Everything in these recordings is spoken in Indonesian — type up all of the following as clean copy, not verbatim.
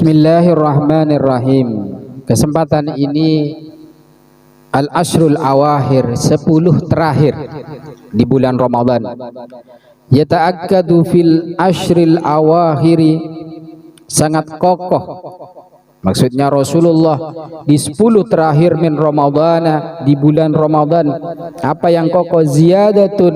Bismillahirrahmanirrahim. Kesempatan ini al-ashrul awakhir, 10 terakhir di bulan Ramadan. Yata'akkadu fil ashril awakhiri, sangat kokoh. Maksudnya Rasulullah di 10 terakhir min Ramadana, di bulan Ramadan, apa yang kokoh? Ziyadatun,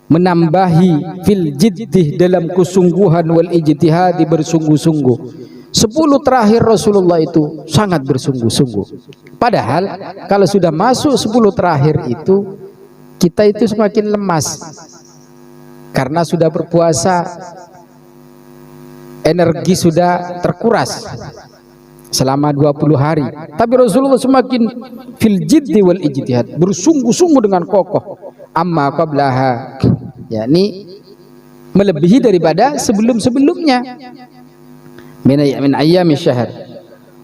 menambahi, fil jiddih, dalam kesungguhan, wal ijtihadi, bersungguh-sungguh. 10 terakhir Rasulullah itu sangat bersungguh-sungguh. Padahal kalau sudah masuk 10 terakhir itu, kita itu semakin lemas karena sudah berpuasa, energi sudah terkuras selama 20 hari. Tapi Rasulullah semakin fil jiddi wal ijtihad, bersungguh-sungguh dengan kokoh. Amma qablaha, yakni melebihi daripada sebelum-sebelumnya. Min ayyami syahr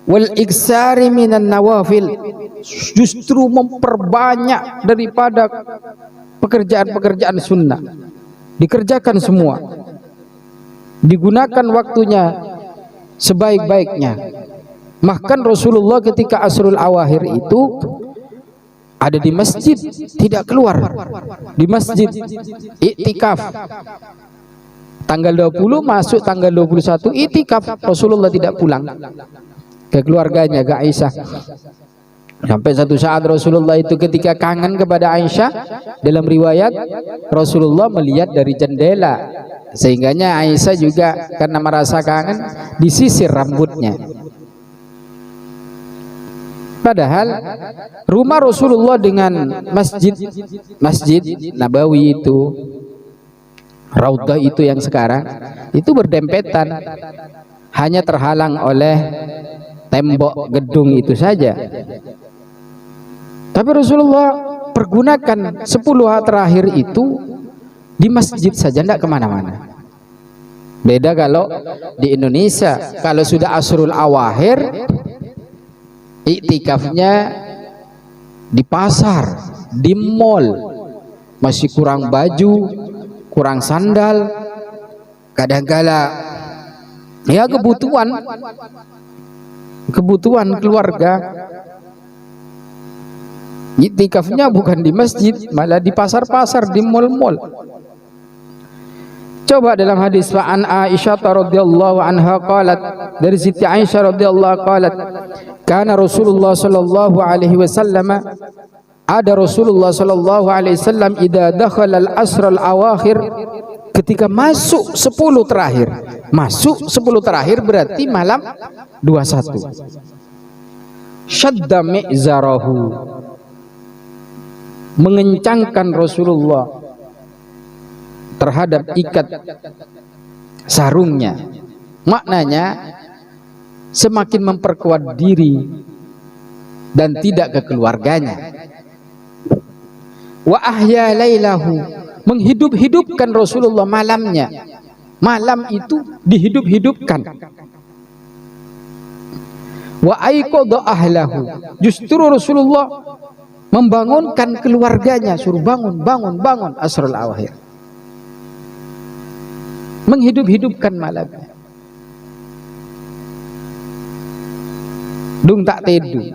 wal iksari minan nawafil, justru memperbanyak daripada pekerjaan-pekerjaan sunnah, dikerjakan semua, digunakan waktunya sebaik-baiknya. Bahkan Rasulullah ketika asrul awakhir itu ada di masjid, tidak keluar, di masjid iktikaf. Tanggal 20 masuk tanggal 21 iktikaf, Rasulullah tidak pulang ke keluarganya, ke Aisyah. Sampai satu saat Rasulullah itu ketika kangen kepada Aisyah, dalam riwayat Rasulullah melihat dari jendela, sehingganya Aisyah juga karena merasa kangen disisir rambutnya. Padahal rumah Rasulullah dengan masjid Nabawi itu, Raudhah itu yang sekarang itu berdempetan, hanya terhalang oleh tembok gedung itu saja. Tapi Rasulullah pergunakan 10 hari terakhir itu di masjid saja, tidak kemana-mana. Beda kalau di Indonesia, kalau sudah asrul awakhir iktikafnya di pasar, di mall, masih kurang baju, kurang sandal, kadang-kala ya kebutuhan keluarga. Iktikafnya bukan di masjid, malah di pasar-pasar, di mall-mall. Coba dalam hadis an Aisyah radhiyallahu anha qalat, dari Siti Aisyah radhiyallahu qalat, kana Rasulullah sallallahu alaihi wasallam, ada Rasulullah sallallahu alaihi wasallam idza dakhala al-asr al-awakhir, ketika masuk 10 terakhir. Masuk 10 terakhir berarti malam 21. Syadda mi'zarahu, mengencangkan Rasulullah terhadap ikat sarungnya. Maknanya semakin memperkuat diri dan tidak ke keluarganya. Wa ahya lailahu, menghidup-hidupkan Rasulullah malamnya. Malam itu dihidup-hidupkan. Wa aiqadha ahlahu, justru Rasulullah membangunkan keluarganya, suruh bangun asrul awakhir, menghidup-hidupkan malamnya. Dung tak tedu,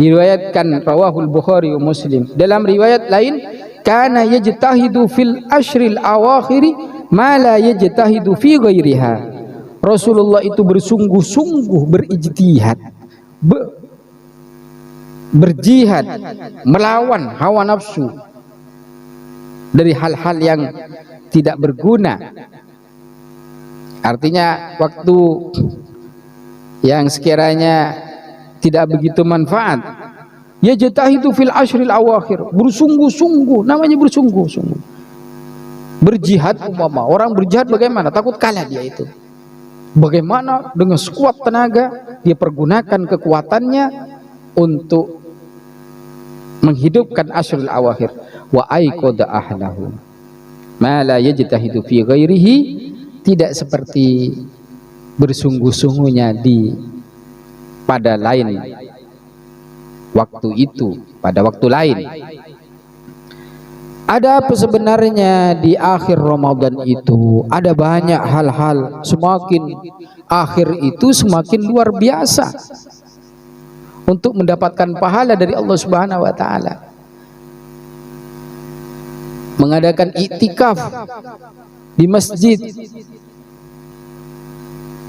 diriwayatkan rawahul Bukhari wa Muslim. Dalam riwayat lain, kana yajtahidu fil ashril awakhiri ma la yajtahidu fi ghairiha. Rasulullah itu bersungguh-sungguh berijtihad, berjihad, melawan hawa nafsu dari hal-hal yang tidak berguna. Artinya waktu yang sekiranya tidak begitu manfaat. Yajtahidu fil ashril awakhir, bersungguh-sungguh, namanya bersungguh-sungguh. Berjihad, umpama orang berjihad bagaimana? Takut kalah dia itu. Bagaimana dengan sekuat tenaga dia pergunakan kekuatannya untuk menghidupkan ashrul awakhir. Wa aiqadha ahlahu ma la yajtahidu fi ghairihi, tidak seperti bersungguh-sungguhnya di pada lain waktu itu, pada waktu lain. Ada apa sebenarnya di akhir Ramadan itu? Ada banyak hal-hal, semakin akhir itu semakin luar biasa untuk mendapatkan pahala dari Allah Subhanahu wa taala. Mengadakan iktikaf di masjid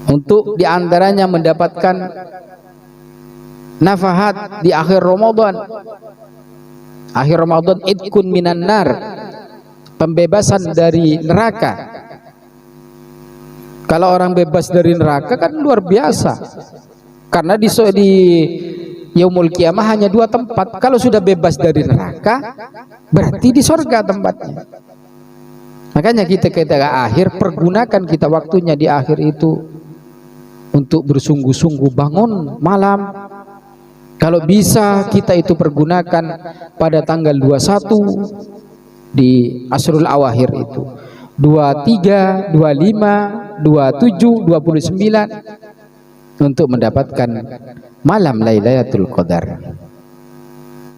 untuk diantaranya mendapatkan nafahat di akhir Ramadan. Akhir Ramadan idkun minan nar, pembebasan dari neraka. Kalau orang bebas dari neraka kan luar biasa, karena di Yaumul Qiyamah hanya 2 tempat. Kalau sudah bebas dari neraka berarti di surga tempatnya. Makanya kita akhir pergunakan kita waktunya di akhir itu untuk bersungguh-sungguh bangun malam. Kalau bisa kita itu pergunakan pada tanggal 21 di Asrul Awakhir itu, 23, 25, 27, 29 untuk mendapatkan malam Lailatul Qadar.